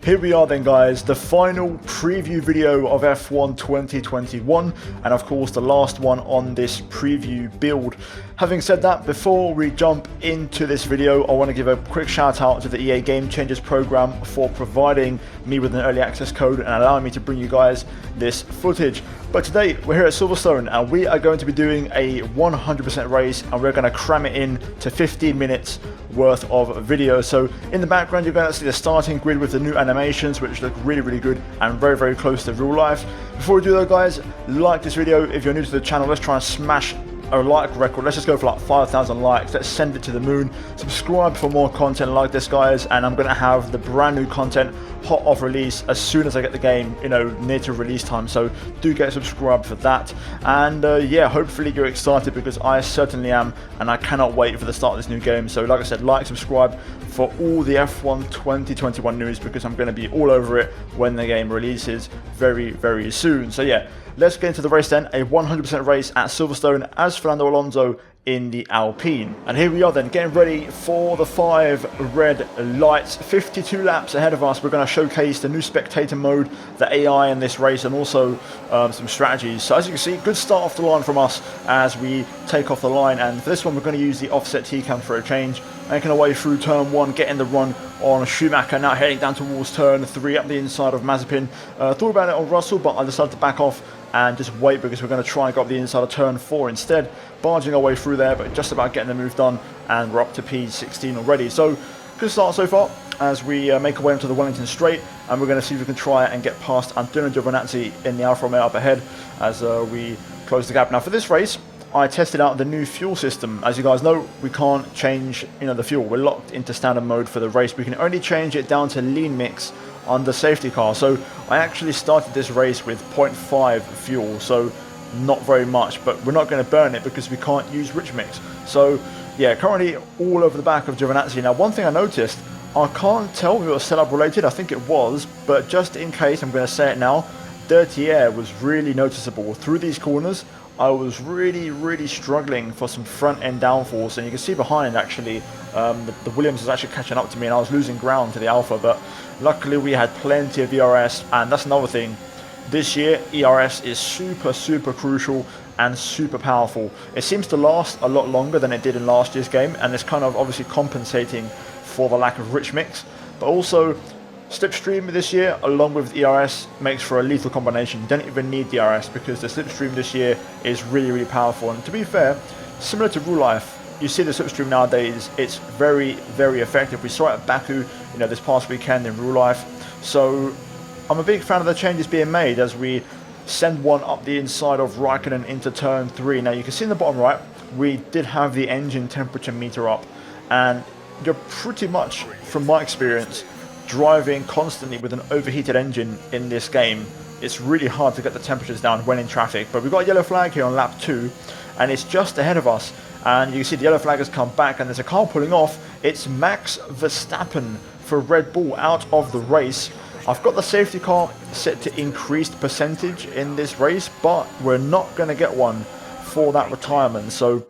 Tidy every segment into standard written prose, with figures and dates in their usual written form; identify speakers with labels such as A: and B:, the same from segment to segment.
A: Here we are then guys, the final preview video of F1 2021 and of course the last one on this preview build. Having said that, before we jump into this video, I want to give a quick shout out to the EA Game Changers program for providing me with an early access code and allowing me to bring you guys this footage. But today we're here at Silverstone and we are going to be doing a 100% race and we're going to cram it in to 15 minutes worth of video. So in the background you're going to see the starting grid with the new animations which look really good and very close to real life. Before we do though guys, like this video. If you're new to the channel, let's try and smash a like record. Let's just go for like 5,000 likes. Let's send it to the moon. Subscribe for more content like this guys, and I'm going to have the brand new content hot off release as soon as I get the game, near to release time, so do get subscribed for that. And yeah, hopefully you're excited because I certainly am, and I cannot wait for the start of this new game. So like I said, like, subscribe for all the F1 2021 news because I'm going to be all over it when the game releases very soon. So yeah, let's get into the race then. A 100% race at Silverstone as Fernando Alonso in the Alpine. And here we are then, getting ready for the 5 red lights. 52 laps ahead of us. We're going to showcase the new spectator mode, the AI in this race, and also some strategies. So as you can see, good start off the line from us as we take off the line. And for this one, we're going to use the offset T-cam for a change. Making our way through turn 1, getting the run on Schumacher, now heading down towards turn 3 up the inside of Mazepin. Thought about it on Russell, but I decided to back off and just wait because we're going to try and go up the inside of turn 4 instead. Barging our way through there, but just about getting the move done, and we're up to P16 already. So good start so far as we make our way into the Wellington Straight, and we're going to see if we can try and get past Antonio Giovinazzi in the Alfa Romeo up ahead as we close the gap. Now for this race, I tested out the new fuel system. As you guys know, we can't change the fuel. We're locked into standard mode for the race. We can only change it down to lean mix on the safety car. So I actually started this race with 0.5 fuel, so not very much, but we're not going to burn it because we can't use rich mix. So yeah, currently all over the back of Giovinazzi. Now one thing I noticed, I can't tell if it was setup related, I think it was, but just in case, I'm going to say it now, dirty air was really noticeable through these corners. I was really struggling for some front end downforce, and you can see behind actually the Williams was actually catching up to me and I was losing ground to the Alfa, but luckily we had plenty of ERS. And that's another thing, this year ERS is super crucial and super powerful. It seems to last a lot longer than it did in last year's game, and it's kind of obviously compensating for the lack of rich mix, but also slipstream this year along with ERS makes for a lethal combination. You don't even need DRS because the slipstream this year is really powerful. And to be fair, similar to real life, you see the slipstream nowadays, it's very effective. We saw it at Baku this past weekend in real life. So I'm a big fan of the changes being made as we send one up the inside of Raikkonen into turn 3. Now you can see in the bottom right, we did have the engine temperature meter up, and you're pretty much, from my experience, driving constantly with an overheated engine in this game. It's really hard to get the temperatures down when in traffic. But we've got a yellow flag here on lap 2 and it's just ahead of us, and you can see the yellow flag has come back and there's a car pulling off. It's Max Verstappen for Red Bull out of the race. I've got the safety car set to increased percentage in this race, but we're not going to get one for that retirement. So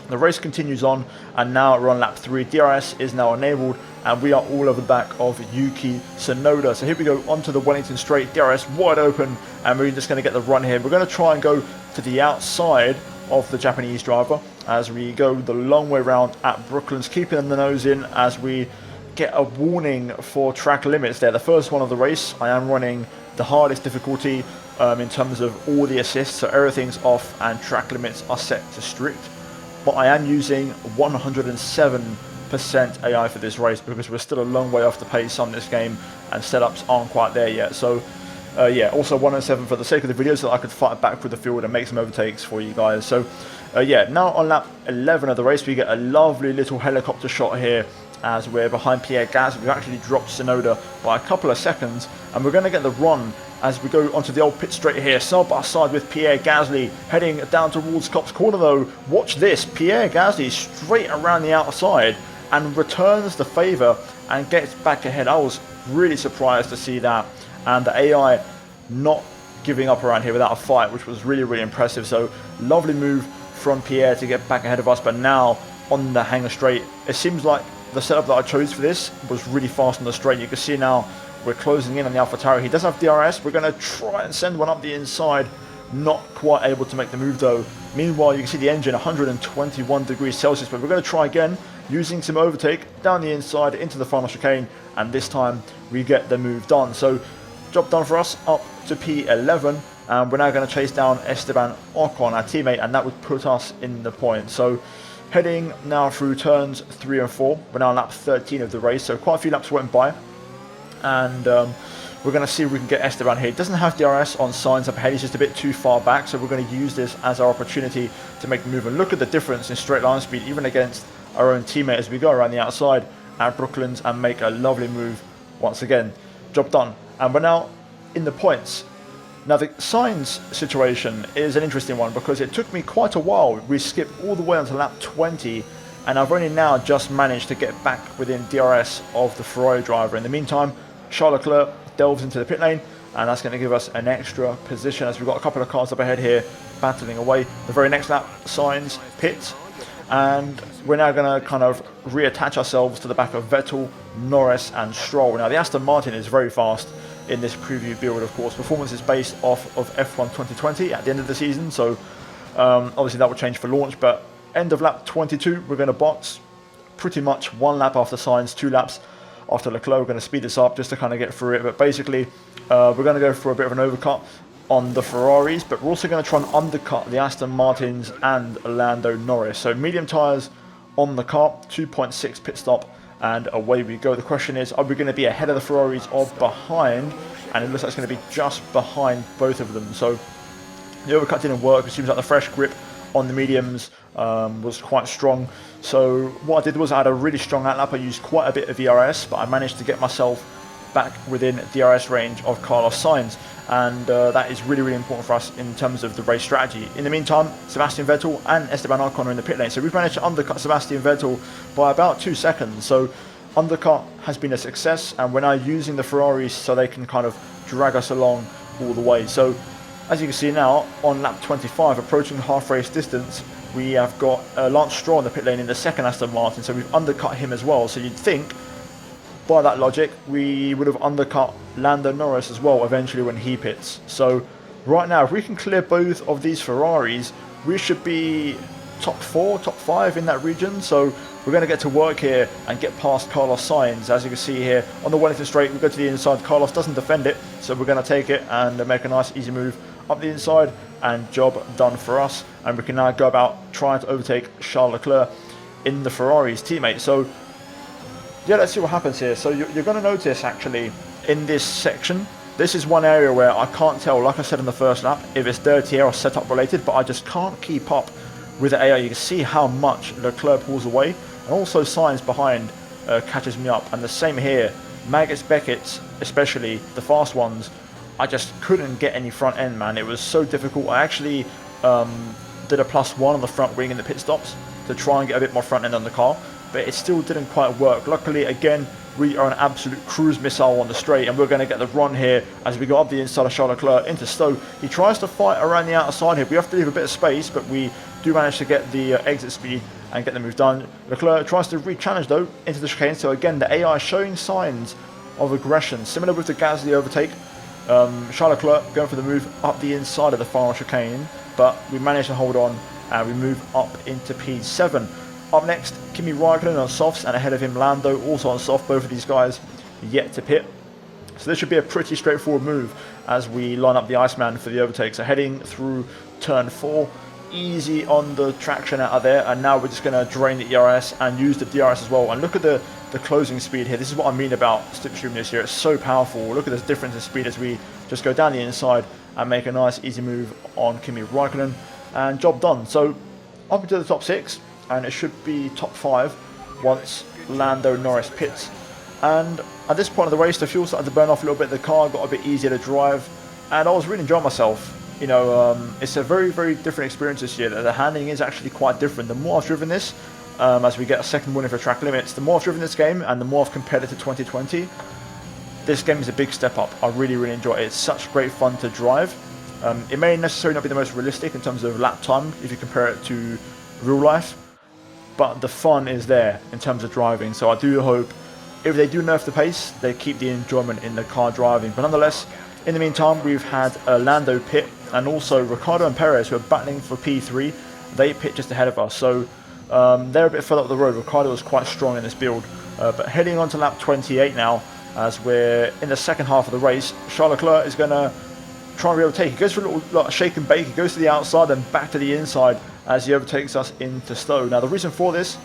A: the race continues on, and now we're on lap 3. DRS is now enabled, and we are all over the back of Yuki Tsunoda. So here we go onto the Wellington Straight, DRS wide open, and we're just going to get the run here. We're going to try and go to the outside of the Japanese driver as we go the long way around at Brooklands, keeping the nose in as we get a warning for track limits there. The first one of the race, I am running the hardest difficulty in terms of all the assists, so everything's off and track limits are set to strict. But I am using 107% AI for this race because we're still a long way off the pace on this game and setups aren't quite there yet. So yeah, also 107 for the sake of the video so that I could fight back through the field and make some overtakes for you guys. So yeah, now on lap 11 of the race, we get a lovely little helicopter shot here as we're behind Pierre Gasly. We've actually dropped Tsunoda by a couple of seconds, and we're going to get the run as we go onto the old pit straight here, side by side with Pierre Gasly, heading down towards Copse Corner though. Watch this, Pierre Gasly straight around the outside and returns the favour and gets back ahead. I was really surprised to see that, and the AI not giving up around here without a fight, which was really impressive. So lovely move from Pierre to get back ahead of us, but now on the hangar straight, it seems like the setup that I chose for this was really fast on the straight. You can see now We're closing in on the AlphaTauri. He does have DRS. We're going to try and send one up the inside. Not quite able to make the move though. Meanwhile, you can see the engine 121 degrees Celsius, but we're going to try again using some overtake down the inside into the final chicane, and this time we get the move done. So job done for us, up to P11, and we're now going to chase down Esteban Ocon, our teammate, and that would put us in the points. So heading now through turns 3 and 4, we're now on lap 13 of the race, so quite a few laps went by, and we're going to see if we can get Esteban here. He doesn't have DRS on signs up ahead, he's just a bit too far back, so we're going to use this as our opportunity to make the move. And look at the difference in straight line speed, even against our own teammate, as we go around the outside at Brooklands and make a lovely move once again. Job done. And we're now in the points. Now the signs situation is an interesting one because it took me quite a while. We skipped all the way onto lap 20, and I've only now just managed to get back within DRS of the Ferrari driver. In the meantime, Charles Leclerc delves into the pit lane, and that's going to give us an extra position as we've got a couple of cars up ahead here battling away. The very next lap, Sainz pits, and we're now going to kind of reattach ourselves to the back of Vettel, Norris and Stroll. Now the Aston Martin is very fast in this preview build, of course. Performance is based off of F1 2020 at the end of the season, so obviously that will change for launch, but end of lap 22 we're going to box pretty much 1 lap after Sainz, 2 laps after Leclerc. We're going to speed this up just to kind of get through it, but basically we're going to go for a bit of an overcut on the Ferraris, but we're also going to try and undercut the Aston Martins and Lando Norris. So medium tyres on the car, 2.6 pit stop, and away we go. The question is, are we going to be ahead of the Ferraris or behind? And it looks like it's going to be just behind both of them. So the overcut didn't work. It seems like the fresh grip on the mediums was quite strong. So what I did was I had a really strong outlap. I used quite a bit of ERS, but I managed to get myself back within DRS range of Carlos Sainz, and that is really, really important for us in terms of the race strategy. In the meantime, Sebastian Vettel and Esteban Ocon are in the pit lane, so we've managed to undercut Sebastian Vettel by about 2 seconds. So undercut has been a success, and we're now using the Ferraris so they can kind of drag us along all the way. So as you can see now, on lap 25, approaching half race distance, we have got Lance Stroll in the pit lane in the second Aston Martin, so we've undercut him as well. So you'd think, by that logic, we would have undercut Lando Norris as well eventually when he pits. So right now, if we can clear both of these Ferraris, we should be top 4, top 5 in that region. So we're going to get to work here and get past Carlos Sainz. As you can see here on the Wellington straight, we go to the inside. Carlos doesn't defend it, so we're going to take it and make a nice easy move up the inside, and job done for us. And we can now go about trying to overtake Charles Leclerc in the Ferrari's teammate. So yeah, let's see what happens here. So you're going to notice actually in this section, this is one area where I can't tell, like I said in the first lap, if it's dirty air or setup related, but I just can't keep up with the AI. You can see how much Leclerc pulls away, and also Sainz behind catches me up. And the same here, Maggotts, Beckett's, especially the fast ones, I just couldn't get any front end, man. It was so difficult. I actually did a +1 on the front wing in the pit stops to try and get a bit more front end on the car, but it still didn't quite work. Luckily, again, we are an absolute cruise missile on the straight, and we're going to get the run here as we go up the inside of Charles Leclerc into Stowe. He tries to fight around the outside here. We have to leave a bit of space, but we do manage to get the exit speed and get the move done. Leclerc tries to re-challenge though into the chicane, so again the AI showing signs of aggression, similar with the Gasly overtake. Charles Leclerc going for the move up the inside of the final chicane, but we manage to hold on and we move up into P7. Up next, Kimi Raikkonen on softs, and ahead of him Lando also on soft. Both of these guys yet to pit. So this should be a pretty straightforward move as we line up the Iceman for the overtake. So heading through turn 4, easy on the traction out of there, and now we're just going to drain the ERS and use the DRS as well. And look at the closing speed here. This is what I mean about slipstream this year. It's so powerful. Look at this difference in speed as we just go down the inside and make a nice easy move on Kimi Raikkonen, and job done. So up into the top 6, and it should be top 5 once Lando Norris pits. And at this point of the race, the fuel started to burn off a little bit. The car got a bit easier to drive, and I was really enjoying myself. You know, it's a very, very different experience this year. The handling is actually quite different. The more I've driven this, as we get a second warning for track limits, the more I've driven this game and the more I've compared it to 2020, this game is a big step up. I really, really enjoy it. It's such great fun to drive. It may necessarily not be the most realistic in terms of lap time if you compare it to real life, but the fun is there in terms of driving. So I do hope if they do nerf the pace, they keep the enjoyment in the car driving. But nonetheless, in the meantime, we've had Lando pit, and also Ricciardo and Perez, who are battling for P3. They pit just ahead of us, so they're a bit further up the road. Ricciardo was quite strong in this build, but heading on to lap 28 now, as we're in the second half of the race, Charles Leclerc is going to try and be able to take. He goes for a little shake and bake. He goes to the outside and back to the inside as he overtakes us into Stowe. Now, the reason for this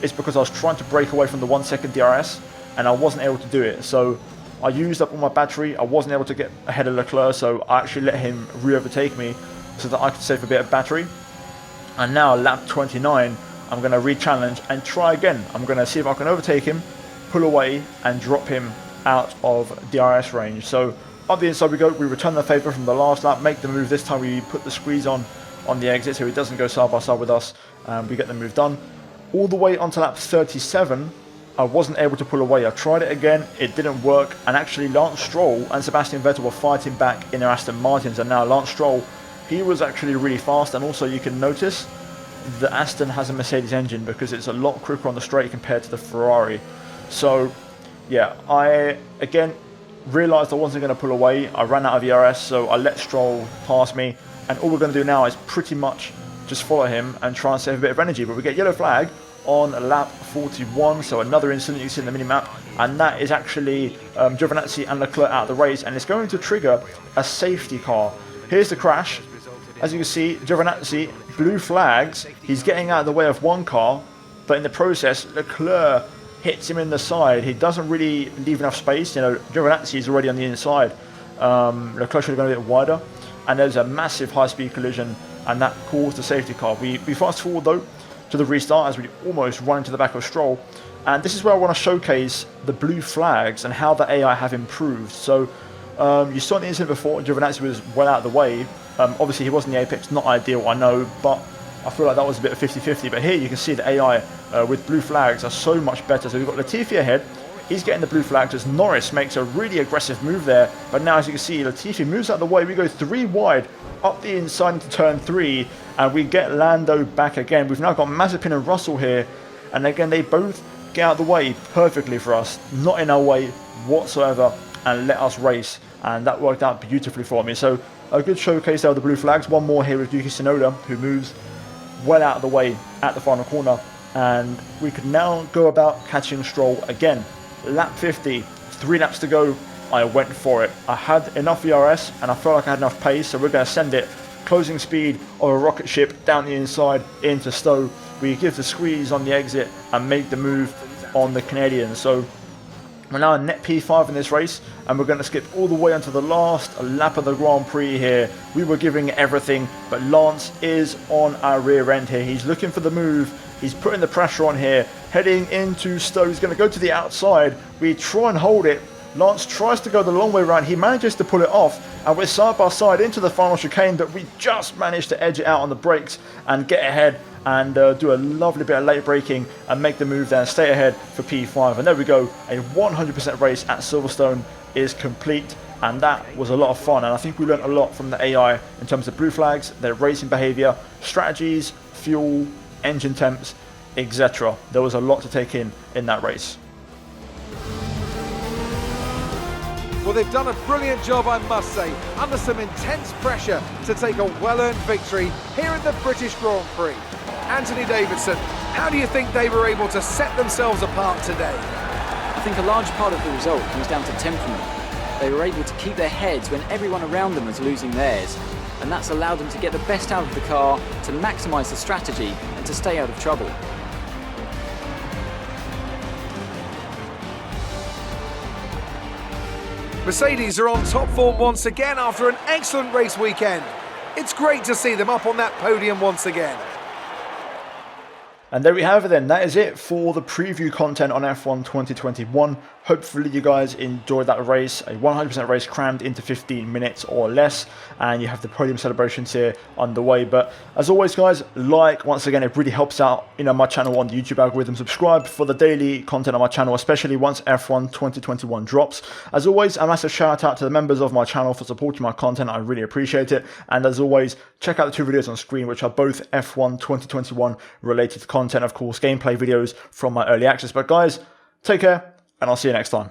A: is because I was trying to break away from the 1 second DRS, and I wasn't able to do it. So I used up all my battery. I wasn't able to get ahead of Leclerc, so I actually let him re-overtake me so that I could save a bit of battery. And now, lap 29, I'm going to re-challenge and try again. I'm going to see if I can overtake him, pull away, and drop him out of DRS range. So up the inside we go. We return the favour from the last lap, make the move. This time we put the squeeze on the exit so he doesn't go side by side with us, and we get the move done. All the way onto lap 37, I wasn't able to pull away. I tried it again, it didn't work, and actually Lance Stroll and Sebastian Vettel were fighting back in their Aston Martins, and now Lance Stroll, he was actually really fast. And also you can notice the Aston has a Mercedes engine because it's a lot quicker on the straight compared to the Ferrari. So yeah, I again realised I wasn't going to pull away. I ran out of ERS, so I let Stroll pass me, and all we're going to do now is pretty much just follow him and try and save a bit of energy. But we get yellow flag on lap 41, so another incident you see in the mini-map, and that is actually Giovinazzi and Leclerc out of the race, and it's going to trigger a safety car. Here's the crash. As you can see, Giovinazzi, blue flags, he's getting out of the way of one car, but in the process, Leclerc hits him in the side. He doesn't really leave enough space. You know, Giovinazzi is already on the inside. Leclerc should have gone a bit wider, and there's a massive high-speed collision, and that caused the safety car. We fast forward though to the restart as we almost run into the back of Stroll, and this is where I want to showcase the blue flags and how the AI have improved. So you saw in the incident before, Giovinazzi was well out of the way. Obviously he was in the apex, not ideal, I know, but I feel like that was a bit of 50-50. But here you can see the AI with blue flags are so much better. So we've got Latifi ahead. He's getting the blue flags as Norris makes a really aggressive move there. But now, as you can see, Latifi moves out of the way. We go 3 wide up the inside into turn 3, and we get Lando back again. We've now got Mazepin and Russell here, and again they both get out of the way perfectly for us, not in our way whatsoever, and let us race. And that worked out beautifully for me. So a good showcase there of the blue flags. One more here with Yuki Tsunoda, who moves well out of the way at the final corner, and we could now go about catching Stroll again. Lap 50, 3 laps to go. I went for it. I had enough ERS and I felt like I had enough pace, so we're going to send it closing speed of a rocket ship down the inside into Stowe. We give the squeeze on the exit and make the move on the Canadians. So we're now in net P5 in this race, and we're going to skip all the way onto the last lap of the Grand Prix here. We were giving everything, but Lance is on our rear end here. He's looking for the move. He's putting the pressure on here, heading into Stowe. He's going to go to the outside. We try and hold it. Lance tries to go the long way around. He manages to pull it off, and we're side by side into the final chicane, but we just managed to edge it out on the brakes and get ahead and do a lovely bit of late braking and make the move there and stay ahead for P5. And there we go, a 100% race at Silverstone is complete, and that was a lot of fun. And I think we learned a lot from the AI in terms of blue flags, their racing behaviour, strategies, fuel, engine temps, etc. There was a lot to take in that race.
B: Well, they've done a brilliant job, I must say, under some intense pressure to take a well-earned victory here in the British Grand Prix. Anthony Davidson, how do you think they were able to set themselves apart today?
C: I think a large part of the result comes down to temperament. They were able to keep their heads when everyone around them was losing theirs, and that's allowed them to get the best out of the car, to maximise the strategy and to stay out of trouble.
B: Mercedes are on top form once again after an excellent race weekend. It's great to see them up on that podium once again.
A: And there we have it then. That is it for the preview content on F1 2021. Hopefully you guys enjoyed that race, a 100% race crammed into 15 minutes or less, and you have the podium celebrations here underway. But as always guys, once again, it really helps out my channel on the YouTube algorithm. Subscribe for the daily content on my channel, especially once F1 2021 drops. As always, a massive shout out to the members of my channel for supporting my content. I really appreciate it. And as always, check out the 2 videos on screen, which are both F1 2021 related content, of course, gameplay videos from my early access. But guys, take care. and I'll see you next time.